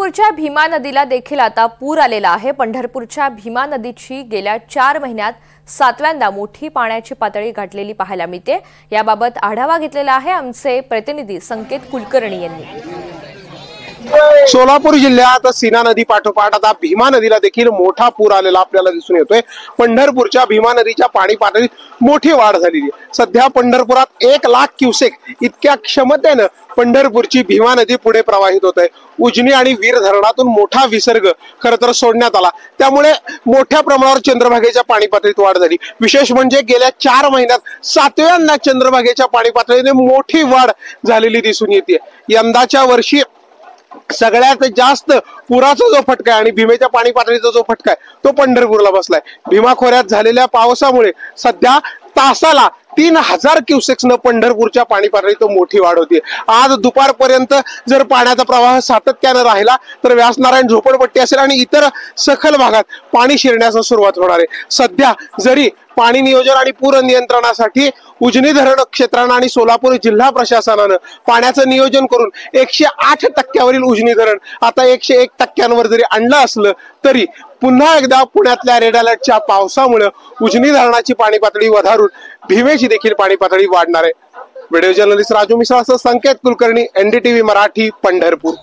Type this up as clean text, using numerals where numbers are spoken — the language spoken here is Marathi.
पंढरपूरच्या भीमा नदीला देखील आता पूर आलेला आहे। पंढरपूरच्या भीमा नदीची गेल्या 4 महिन्यात 7व्यांदा मोठी पाण्याची पातळी गाठलेली पाहायला मिळते। याबाबत आढावा घेतलेला आहे आमचे प्रतिनिधी संकेत कुलकर्णी यांनी। सोलापूर जिल्ह्यात सीना नदी पाठोपाठ आता भीमा नदीला देखील मोठा पूर आलेला आपल्याला दिसून येतोय। पंढरपूरच्या भीमा नदीच्या पाणी पातळीत मोठी वाढ झालेली आहे। सध्या पंढरपुरात 1 लाख क्युसेक इतक्या क्षमतेने पंढरपूरची भीमा नदी पुढे प्रवाहित होत आहे। उजनी आणि वीर धरणातून मोठा विसर्ग खरं तर सोडण्यात आला, त्यामुळे मोठ्या प्रमाणावर चंद्रभागेच्या पाणी पातळीत वाढ झाली। विशेष म्हणजे गेल्या 4 महिन्यात 7व्यांदा चंद्रभागेच्या पाणी पातळीने मोठी वाढ झालेली दिसून येते। यंदाच्या वर्षी सगळ्यात जास्त पुराचा जो फटका आहे आणि भीमेच्या पाणी पातळीचा जो फटका आहे तो पंढरपूरला बसलाय। भीमा खोऱ्यात झालेल्या पावसामुळे सध्या तासाला 3000 क्युसेक्सनं पंढरपूरच्या पाणी पातळीत मोठी वाढ होती। आज दुपारपर्यंत जर पाण्याचा प्रवाह सातत्याने राहिला तर व्यासनारायण झोपडपट्टी असेल आणि इतर सखल भागात पाणी शिरण्यास सुरुवात होणार आहे। सध्या जरी पाणी नियोजन आणि पूर नियंत्रणासाठी उजनी धरण क्षेत्रानं आणि सोलापूर जिल्हा प्रशासनानं पाण्याचं नियोजन करून 108% उजनी धरण आता 101% जरी आणलं असलं तरी पुन्हा एकदा पुण्यातल्या रेड अलर्टच्या पावसामुळे उजनी धरणाची पाणी पातळी वधारून भीमेची देखील पाणी पातळी वाढणार आहे। व्हिडिओ जर्नलिस्ट राजू मिश्रासह संकेत कुलकर्णी, NDTV मराठी, पंढरपूर।